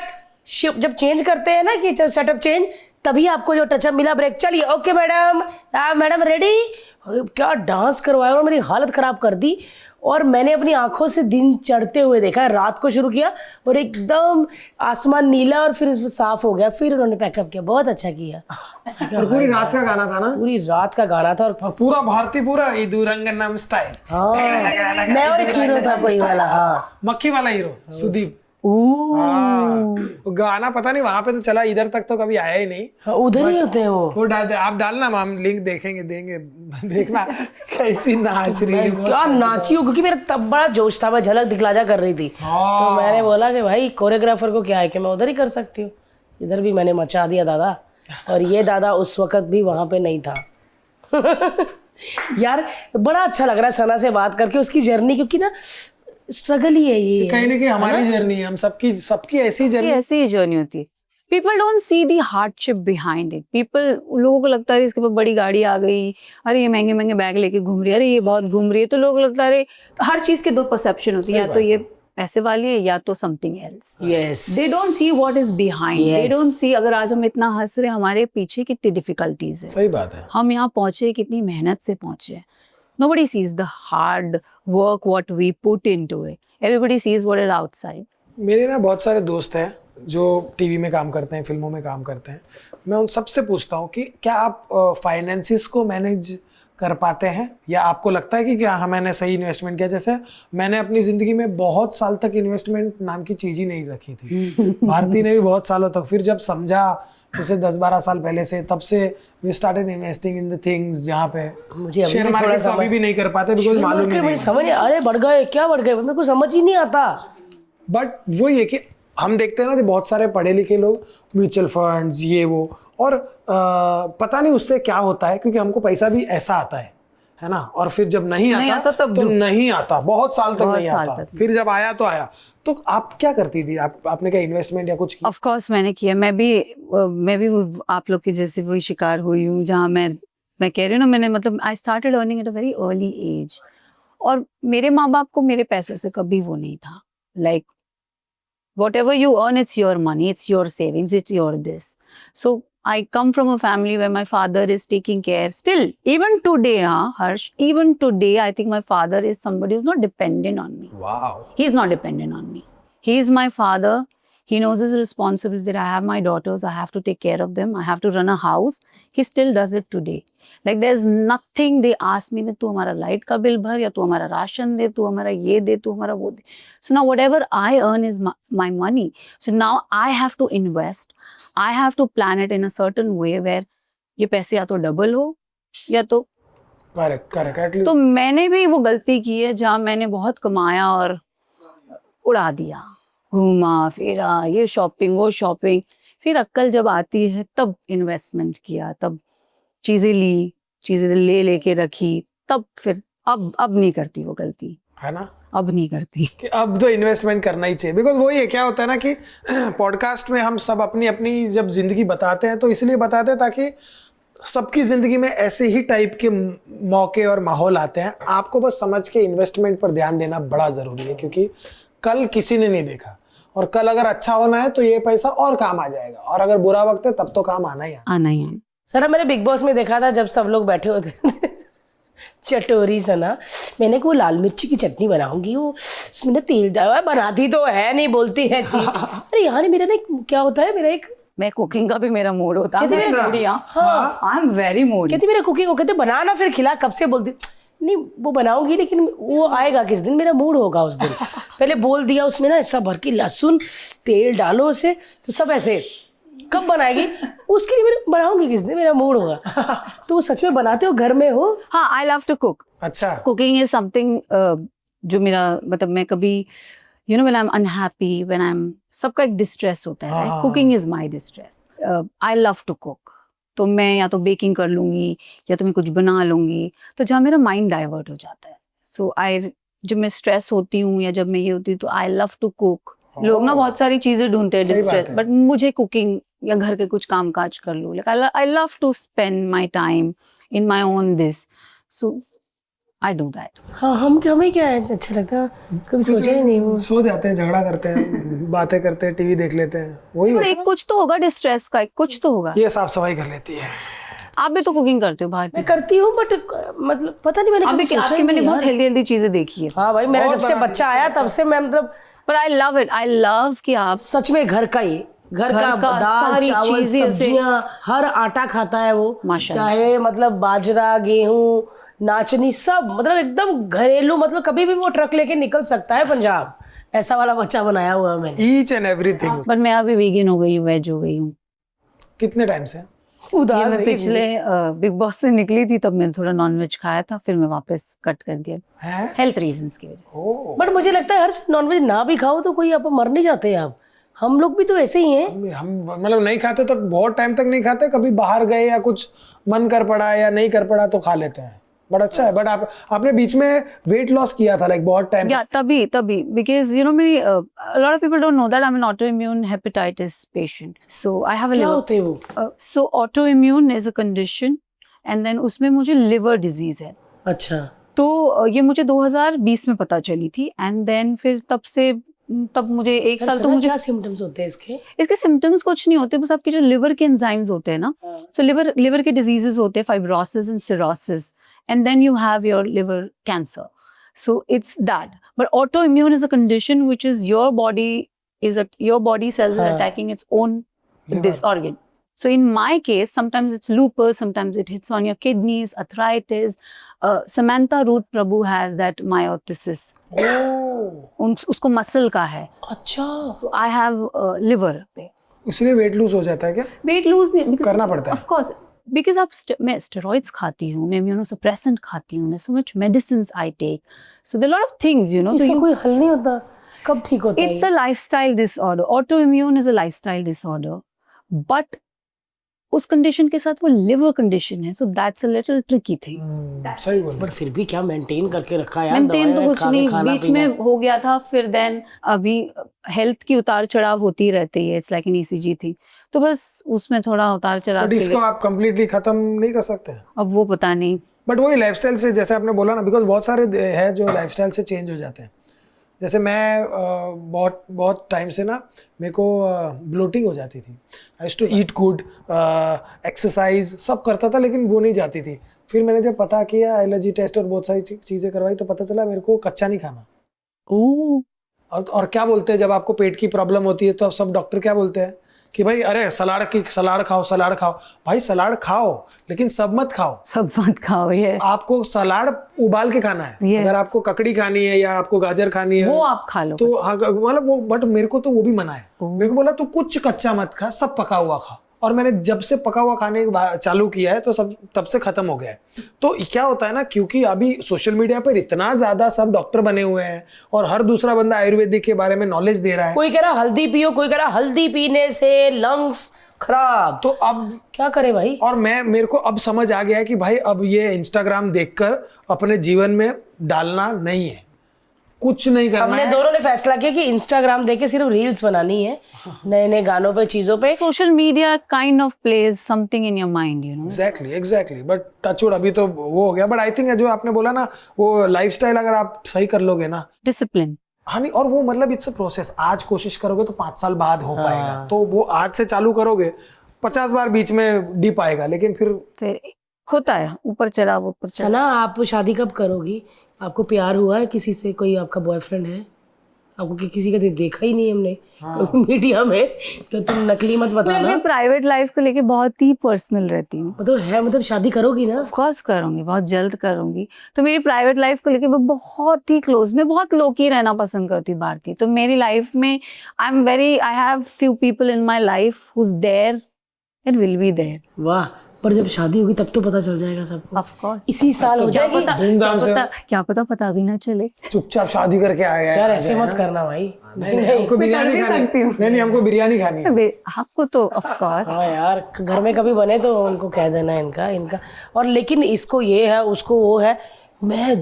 जब चेंज करते हैं ना कि सेटअप चेंज, तभी आपको जो टचअप मिला, ब्रेक, चलिए ओके मैडम, मैडम रेडी। क्या डांस करवाया और मेरी हालत ख़राब कर दी। और मैंने अपनी आंखों से दिन चढ़ते हुए देखा। रात को शुरू किया और एकदम आसमान नीला और फिर साफ हो गया, फिर उन्होंने पैकअप किया, बहुत अच्छा किया। और पूरी रात का गाना था ना? पूरी रात का गाना था और पूरा भारती, पूरा इदुरंगनम स्टाइल। हाँ, मैं और एक हीरो था कोई वाला। हाँ, मक्खी वाला हीरो सुदीप। Ooh. गाना पता नहीं वहां पे तो चला, इधर तक तो कभी आया ही नहीं। हाँ, उधर ही होते हैं वो आप डालना, हम लिंक देखेंगे, देंगे, देखना कैसी नाच रही है। क्या नाची हो, क्योंकि मेरा तब बड़ा जोश था, मैं झलक दिखलाजा कर रही थी। तो मैंने बोला कि भाई कोरियोग्राफर को क्या है कि मैं उधर ही कर सकती हूँ। इधर भी मैंने मचा दिया दादा, और ये दादा उस वक्त भी वहां पे नहीं था। यार बड़ा अच्छा लग रहा है सना से बात करके, उसकी जर्नी, क्योंकि ना स्ट्रगल ही है ये, कहीं ना कहीं हमारी जर्नी है, हम सबकी ऐसी जर्नी होती है। People don't see the hardship behind it. लोगों को लगता है इसके पास बड़ी गाड़ी आ गई, अरे ये महंगे महंगे बैग लेके घूम रही है, अरे ये बहुत घूम रही है, तो लोगों को लगता है अरे हर चीज के 2 परसेप्शन होती है, या तो ये पैसे वाली है या तो something else. Yes, they don't see what is behind, they don't see अगर आज हम इतना हंस रहे, हमारे पीछे कितनी डिफिकल्टीज है। सही बात है। हम यहाँ पहुंचे कितनी मेहनत से पहुंचे। Nobody sees the hard work what we put into it. Everybody sees what is outside. मेरे ना बहुत सारे दोस्त हैं जो टीवी में काम करते हैं, फिल्मों में काम करते हैं। मैं उन सबसे पूछता हूँ कि क्या आप फाइनेंसिस को मैनेज कर पाते हैं, या आपको लगता है कि क्या मैंने सही इन्वेस्टमेंट किया? जैसे मैंने अपनी ज़िंदगी में बहुत साल तक इन्वेस्टमेंट नाम की चीज़ ही नहीं रखी थी। भारती ने भी बहुत सालों तक, फिर जब समझा उसे 10-12 साल पहले से, तब से we started investing in the things जहाँ पे मुझे शेयर मार्केट तो अभी भी नहीं कर पाते बिकॉज मालूम ही नहीं। समझ, अरे बढ़ गए, क्या बढ़ गए, मेरे को समझ ही नहीं आता। बट वो ये कि हम देखते हैं ना कि बहुत सारे पढ़े लिखे लोग म्यूचुअल फंड्स ये वो, और पता नहीं उससे क्या होता है, क्योंकि हमको पैसा भी ऐसा आता है ना, और फिर जब नहीं आता तो नहीं आता, बहुत साल तक नहीं आता, फिर जब आया तो आया। तो आप क्या करती थी? आपने क्या इन्वेस्टमेंट या कुछ किया? ऑफ कोर्स मैंने किया। मैं भी आप लोग की जैसे वही शिकार हुई हूँ, जहाँ मैं कह रही हूँ ना, मैंने मतलब I started earning at a very early age. और मेरे माँ बाप को मेरे पैसे से कभी वो नहीं था, like whatever you earn, it's your money, it's your savings, it's your this. So I come from a family where my father is taking care. Still, even today, Harsh, even today, I think my father is somebody who's not dependent on me. Wow. He's not dependent on me. He is my father. He knows his responsibility that I have my daughters, I have to take care of them, I have to run a house. He still does it today. Like there's nothing they ask me that तू हमारा light का bill भर या तू हमारा ration दे, तू हमारा ये दे, तू हमारा वो दे. So now whatever I earn is my money. So now I have to invest. I have to plan it in a certain way where ये पैसे या तो डबल हो या तो करेक्ट एटलीस्ट. तो मैंने भी वो गलती की है जहाँ मैंने बहुत कमाया और उड़ा दिया, घूमा फिरा, ये शॉपिंग वो शॉपिंग. फिर अक्ल जब आती है तब इन्वेस्टमेंट किया, तब चीजें ली, चीजें लेके रखी, तब फिर अब नहीं करती वो गलती, है ना, अब नहीं करती. कि अब तो इन्वेस्टमेंट करना ही चाहिए. बिकॉज वही है, क्या होता है ना कि पॉडकास्ट में हम सब अपनी अपनी जब जिंदगी बताते हैं तो इसलिए बताते हैं ताकि सबकी जिंदगी में ऐसे ही टाइप के मौके और माहौल आते हैं. आपको बस समझ के इन्वेस्टमेंट पर ध्यान देना बड़ा ज़रूरी है, क्योंकि कल किसी ने नहीं देखा और कल अगर अच्छा होना है तो ये पैसा और काम आ जाएगा, और अगर बुरा वक्त है तब तो काम आना ही आना ही है. सर मैंने बिग बॉस में देखा था जब सब लोग बैठे होते चटोरी सना, मैंने को लाल मिर्ची की चटनी बनाऊंगी, वो उसमें ना तेल डाला, बनाती तो है नहीं, बोलती रहती. अरे यहाँ नहीं, मेरा ना क्या होता है, मेरा एक मैं कुकिंग का भी मेरा मूड होता है. कहते आई एम वेरी मूड. कहती मेरा कुकिंग, कहते बनाना, फिर खिला, कब से बोलती नहीं वो बनाऊंगी, लेकिन वो आएगा किस दिन, मेरा मूड होगा उस दिन. पहले बोल दिया, उसमें ना ऐसा भर के लहसुन तेल डालो उसे, तो सब ऐसे कब बनाएगी, उसके लिए मैं बनाऊंगी किस दिन, मेरा मूड होगा. तो वो सच में बनाते हो, घर में हो? हाँ, आई लव टू कुक. अच्छा, कुकिंग इज समथिंग जो मेरा मतलब मैं कभी when I am unhappy, when I am, सबका एक डिस्ट्रेस होता है, right? Cooking is my distress. I love to cook. तो मैं या तो बेकिंग कर लूंगी या तो मैं कुछ बना लूंगी, तो जहाँ मेरा माइंड डाइवर्ट हो जाता है. सो जब मैं स्ट्रेस होती हूँ या जब मैं ये होती हूँ तो आई लव टू कुक. लोग ना बहुत सारी चीजें ढूंढते हैं डिस्ट्रेस, बट मुझे कुकिंग या घर के कुछ काम काज कर लूँ. Like I love to spend my time in my own this, so I do that. हाँ, हमें क्या है अच्छा लगता है, कभी सोचा ही नहीं. वो सो जाते हैं, झगड़ा करते हैं, बातें करते हैं, टीवी देख लेते हैं, वही और एक कुछ तो होगा डिस्ट्रेस का, कुछ तो होगा. ये साफ सफाई कर लेती है. आप भी तो कुकिंग करते हो बाहर की. मैं करती हूँ, बट मतलब पता नहीं, मैंने कभी सोचा आपके ही मैंने नहीं बहुत यार. हेल्दी चीजें देखी है. हाँ भाई, मेरा बहुत जब से बना बच्चा आया तब से मैं मतलब, पर I love it. I love कि आप सच में घर का ही, घर का दाल सारी चावल चीजें उसे- सब्जियां, हर आटा खाता है वो, माशाल्लाह. चाहे मतलब बाजरा, गेहूं, नाचनी, सब मतलब एकदम घरेलू. मतलब कभी भी वो ट्रक लेके निकल सकता है पंजाब, ऐसा वाला बच्चा बनाया हुआ है मैंने. Each and everything. पर मैं अभी वीगन हो गई हूँ, वेज हो गई हूँ. कितने टाइम से? उदास मैं है पिछले बिग बॉस से निकली थी तब मैंने थोड़ा नॉनवेज खाया था, फिर मैं वापस कट कर दिया हैं? हेल्थ रीजंस की वजह से. ओह, बट मुझे लगता है हर नॉनवेज ना भी खाओ तो कोई आप मर नहीं जाते आप. हम लोग भी तो ऐसे ही हैं. हम मतलब नहीं खाते तो बहुत टाइम तक नहीं खाते, कभी बाहर गए या कुछ मन कर पड़ा या नहीं कर पड़ा तो खा लेते हैं. बट अच्छा है. बट आपने बीच में वेट लॉस किया था, लाइक बहुत टाइम. या तभी बिकॉज मेरी a lot of people don't know that I'm an autoimmune hepatitis patient, so I have a क्या liver. होते हैं वो? So autoimmune is a condition and then उसमें मुझे liver disease है. अच्छा, तो ये मुझे 2020 में पता चली थी एंड देन फिर तब मुझे एक साल तो मुझे क्या सिम्टम्स होते हैं इसके? इसके सिम्टम्स कुछ नहीं होते, बस आपके जो लिवर के एंजाइम्स होते हैं ना, सो लिवर के डिजीजेस होते हैं, fibrosis and cirrhosis, and then you have your liver cancer. So it's that. But autoimmune is a condition which is your body cells are attacking its own this organ. So in my case, sometimes it's lupus, sometimes it hits on your kidneys, arthritis. Samantha Root Prabhu has that myotisis. उसको muscle का है. अच्छा, So I have liver पे. इसलिए weight lose हो जाता है क्या? वेट लूज नहीं करना पड़ता है. ऑफ कोर्स, बिकॉज मैं स्टेरॉइड्स खाती हूँ, मैं इम्यूनोसप्रेसेंट खाती हूँ, so much medicines I take, so there lot of things इसका कोई हल नहीं होता? कब ठीक होता है? It's a lifestyle disorder. Autoimmune is a lifestyle disorder, but उस कंडीशन के साथ वो लिवर कंडीशन है, so that's a little tricky thing. सही बोल. बट फिर भी क्या मेंटेन करके रखा यार? मेंटेन तो दवाएं कुछ खा के नहीं, खाना बीच पीना। में हो गया था, फिर देन अभी हेल्थ की उतार चढ़ाव होती रहती है. इट्स लाइक एन ईसीजी थी, तो बस उसमें थोड़ा उतार चढ़ाव बट इसको आप कंप्लीटली खत्म नहीं कर सकते. अब वो पता नहीं. बट वही लाइफस्टाइल से, जैसे आपने बोला ना, बिकॉज बहुत सारे हैं जो लाइफस्टाइल से चेंज हो जाते हैं। जैसे मैं बहुत बहुत टाइम से ना मेरे को ब्लोटिंग हो जाती थी। I used to eat good, exercise सब करता था, लेकिन वो नहीं जाती थी। फिर मैंने जब पता किया, एलर्जी टेस्ट और बहुत सारी चीज़ें करवाई, तो पता चला मेरे को कच्चा नहीं खाना। ओह, और क्या बोलते हैं जब आपको पेट की प्रॉब्लम होती है, तो अब सब डॉक्टर क्या बोलते हैं कि भाई अरे सलाद खाओ, सलाद खाओ। भाई सलाद खाओ, लेकिन सब मत खाओ। सब मत खाओ, यस। आपको सलाद उबाल के खाना है। Yes. अगर आपको ककड़ी खानी है या आपको गाजर खानी है वो आप खा लो। तो हाँ, मतलब वो, बट मेरे को तो वो भी मना है। मेरे को बोला तो कुछ कच्चा मत खा, सब पका हुआ खा। और मैंने जब से पका हुआ खाने चालू किया है तो सब तब से खत्म हो गया है। तो क्या होता है ना, क्योंकि अभी सोशल मीडिया पर इतना ज्यादा सब डॉक्टर बने हुए हैं और हर दूसरा बंदा आयुर्वेदिक के बारे में नॉलेज दे रहा है। कोई कह रहा हल्दी पियो, कोई कह रहा हल्दी पीने से लंग्स खराब। तो अब क्या करे भाई। और मेरे को अब समझ आ गया है कि भाई अब ये इंस्टाग्राम देखकर अपने जीवन में डालना नहीं है, कुछ नहीं करना हमने है। दोनों ने फैसला किया कि इंस्टाग्राम देख के सिर्फ रील्स बनानी है, नए नए गानों पे, चीजों पे। Social media kind of plays something in your mind, you know. Exactly but touchwood अभी तो वो हो गया। बट आई थिंक जो आपने बोला ना, वो लाइफस्टाइल अगर आप सही कर लोगे ना, डिसिप्लिन। हाँ नहीं, और वो मतलब इट्स अ प्रोसेस। आज कोशिश करोगे तो 5 साल बाद हो पाएगा। तो वो आज से चालू करोगे, 50 बार बीच में डिप आएगा, लेकिन फिर होता है ऊपर चढ़ाव, ऊपर चढ़ाव। सना, आप शादी कब करोगी? आपको प्यार हुआ है किसी से? कोई आपका बॉयफ्रेंड है? आपको किसी का देखा ही नहीं हमने मीडिया में, तो तुम नकली मत बताना। मैं प्राइवेट लाइफ को लेके बहुत ही पर्सनल रहती हूँ। मतलब है, मतलब शादी करोगी ना? ऑफ कोर्स करूंगी, बहुत जल्द करूंगी। तो मेरी प्राइवेट लाइफ को लेके मैं बहुत ही क्लोज, मैं बहुत लो की रहना पसंद करती हूँ भारती। तो मेरी लाइफ में I have few people in my life who's there and will be there. वाह, पर जब शादी होगी तब तो पता चल जाएगा सबको। ऑफ कोर्स इसी साल हो जाएगी। धूमधाम से। क्या पता अभी ना चले। चुपचाप शादी करके आ गया। यार ऐसे मत करना भाई। नहीं, हमको बिरयानी भी खानी सकती हूँ। नहीं, हमको बिरयानी खानी है। आपको तो ऑफ कोर्स। हाँ यार, घर में कभी बने तो उनको कह देना इनका। और लेकिन इसको ये है, उसको वो है। मैं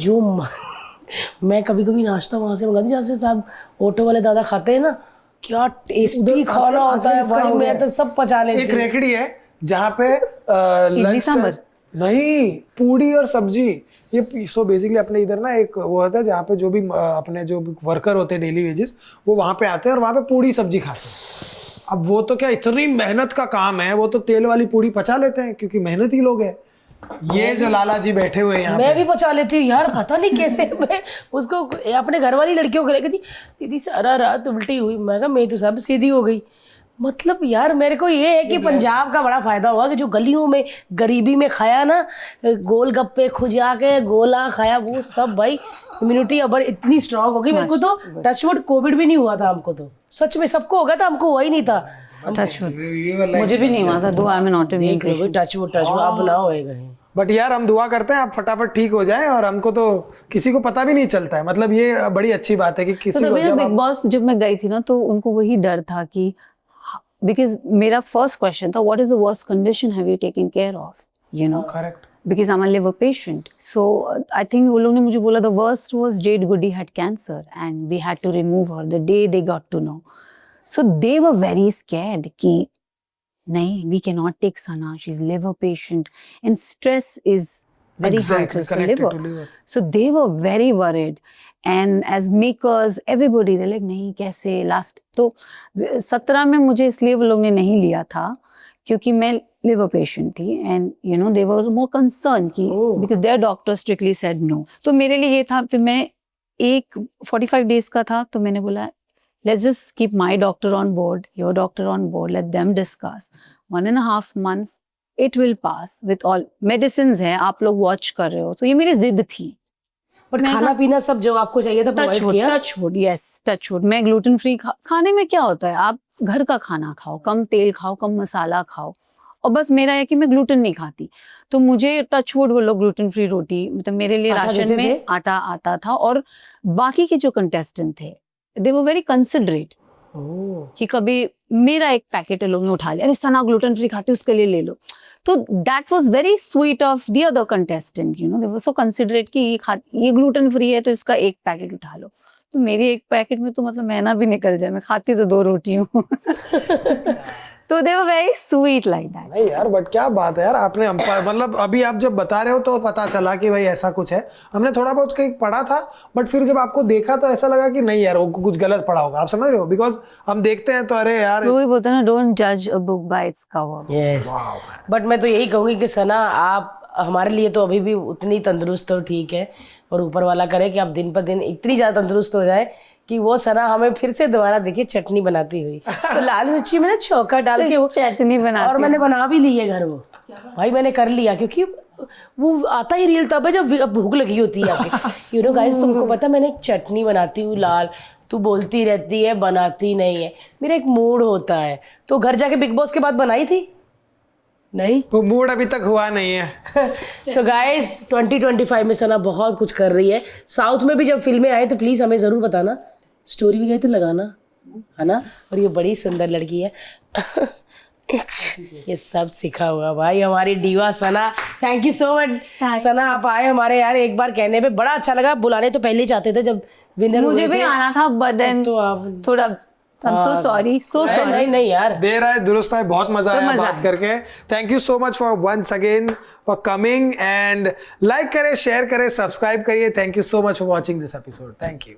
कभी कभी नाश्ता वहां से मंगाती जहाँ से साहब ऑटो वाले दादा खाते हैं ना, क्या टेस्टी खाना होता है भाई। मैं तो सब पचा लेती एक हूँ। रेकड़ी है जहाँ पे लंच सांभर? नहीं, पूड़ी और सब्जी। ये सो बेसिकली अपने इधर ना एक वो होता है जहाँ पे जो भी अपने जो वर्कर होते हैं डेली वेजेस, वो वहाँ पे आते हैं और वहाँ पे पूड़ी सब्जी खाते हैं। अब वो तो क्या इतनी मेहनत का काम है, वो तो तेल वाली पूड़ी पचा लेते हैं क्योंकि मेहनती लोग हैं। ये जो लाला जी बैठे हुए हैं यहाँ मैं पे, भी पचा लेती हूँ यार, पता नहीं कैसे। मैं उसको अपने घर वाली लड़कियों को लेकर थी, दीदी सारा रात उल्टी हुई। मैं कहा मैं तो सब सीधी हो गई। मतलब यार मेरे को ये है कि पंजाब का बड़ा फायदा हुआ कि जो गलियों में गरीबी में खाया ना, गोल गप्पे खुजा के गोला खाया, वो सब भाई इम्यूनिटी अब इतनी स्ट्रांग हो गई। मेरे को तो टचवुड कोविड भी नहीं हुआ था। हमको तो सच में सबको हो गया था, हमको हुआ ही नहीं था। मुझे भी नहीं हुआ था। दुआ में नॉट टचवुड आप ना होएगा। बट यार हम दुआ करते हैं आप फटाफट ठीक हो जाएं, और हमको तो किसी को पता भी नहीं चलता है। मतलब ये बड़ी अच्छी बात है कि किसी को जब बिग बॉस जब मैं गई थी ना, तो उनको वही डर था कि, बिकॉज मेरा फर्स्ट क्वेश्चन था, what is the worst condition have you taken care of, you know, correct, because I'm a liver patient. So I think वो लोग ने मुझे बोला the worst was Jade Goody had cancer and we had to remove her the day they got to know. So they were very scared कि नहीं, we cannot take Sana, she's liver patient and stress is very Exactly, harmful for connected liver. to liver. So they were very worried and as makers everybody they're like नहीं कैसे last। तो 17 में मुझे इसलिए वो लोग ने नहीं लिया था क्योंकि मैं liver patient थी and you know they were more concerned कि because their doctor strictly said no। तो मेरे लिए ये था, फिर मैं 45 days का था, तो मैंने बोला let's just keep my doctor on board, your doctor on board, let them discuss 1.5 months it will pass with all medicines है, आप लोग watch कर रहे हो। तो ये मेरी जिद थी। पर खाना पीना सब जो आपको चाहिए था प्रोवाइड किया? Touchwood, yes touchwood. मैं ग्लूटेन फ्री खाने में क्या होता है, आप घर का खाना खाओ, कम तेल खाओ, कम मसाला खाओ, और बस मेरा है कि मैं ग्लूटेन नहीं खाती। तो मुझे टचवुड वो लोग ग्लूटेन फ्री रोटी, मतलब मेरे लिए राशन में आटा आता था। और बाकी के जो कंटेस्टेंट थे दे वर वेरी कंसिडरेट कि कभी मेरा एक पैकेट लोग ने उठा लिया, अरे सना ग्लूटेन फ्री खाती उसके लिए ले लो। तो that was very sweet of the other contestant, you know, they were so considerate कि ये ग्लूटेन फ्री है तो इसका एक पैकेट उठा लो। तो मेरे एक पैकेट में तो मतलब महीना भी निकल जाए, मैं खाती तो 2 रोटी हूँ। तो they were very sweet like that. नहीं यार, बट क्या बात है यार, आपने मतलब अभी आप जब बता रहे हो तो पता चला कि भाई ऐसा कुछ है। हमने थोड़ा बहुत कहीं पढ़ा था, बट फिर जब आपको देखा तो ऐसा लगा कि नहीं यार, वो कुछ गलत पढ़ा होगा। आप समझ रहे हो? बिकॉज हम देखते हैं तो अरे यार, तो वही बोलते हैं ना, don't judge a book by its cover. Yes, but मैं तो यही कहूँगी कि सना, आप हमारे लिए तो अभी भी उतनी तंदुरुस्त हो, ठीक है, और ऊपर वाला करे कि आप दिन पर दिन इतनी ज़्यादा तंदुरुस्त हो जाए कि वो सना हमें फिर से दोबारा देखिए चटनी बनाती हुई। तो लाल मिर्ची में ना छौंका डाल के वो चटनी बनाती और मैंने बना भी ली है घर वो। भाई मैंने कर लिया, क्योंकि वो आता ही रील तब है जब भूख लगी होती है आपकी। यू नो गाइस, तुमको पता मैंने एक चटनी बनाती हूँ लाल, तू बोलती रहती है बनाती नहीं है, मेरा एक मूड होता है। तो घर जाके बिग बॉस के बाद बनाई थी नहीं, वो मूड अभी तक हुआ नहीं है। सो गाइस 2025 में सना बहुत कुछ कर रही है। साउथ में भी जब फिल्में आए तो प्लीज़ हमें ज़रूर बताना, स्टोरी भी गए तो लगाना, है ना। और ये बड़ी सुंदर लड़की है। ये सब सीखा हुआ भाई हमारी diva Sana. Thank you so much Sana, आप आए हमारे यार एक बार कहने पे, बड़ा अच्छा लगा। बुलाने तो पहले ही चाहते थे जब विनर मुझे भी आना था, बट देन तो आप थोड़ा I'm so sorry, so sorry. नहीं नहीं यार, देर आए दुरुस्त आए, बहुत मजा आया मजा बात आया। करके। Thank you so much for once again for coming, and like करें, शेयर करें, सब्सक्राइब करिए। Thank you so much for watching this episode. Thank you.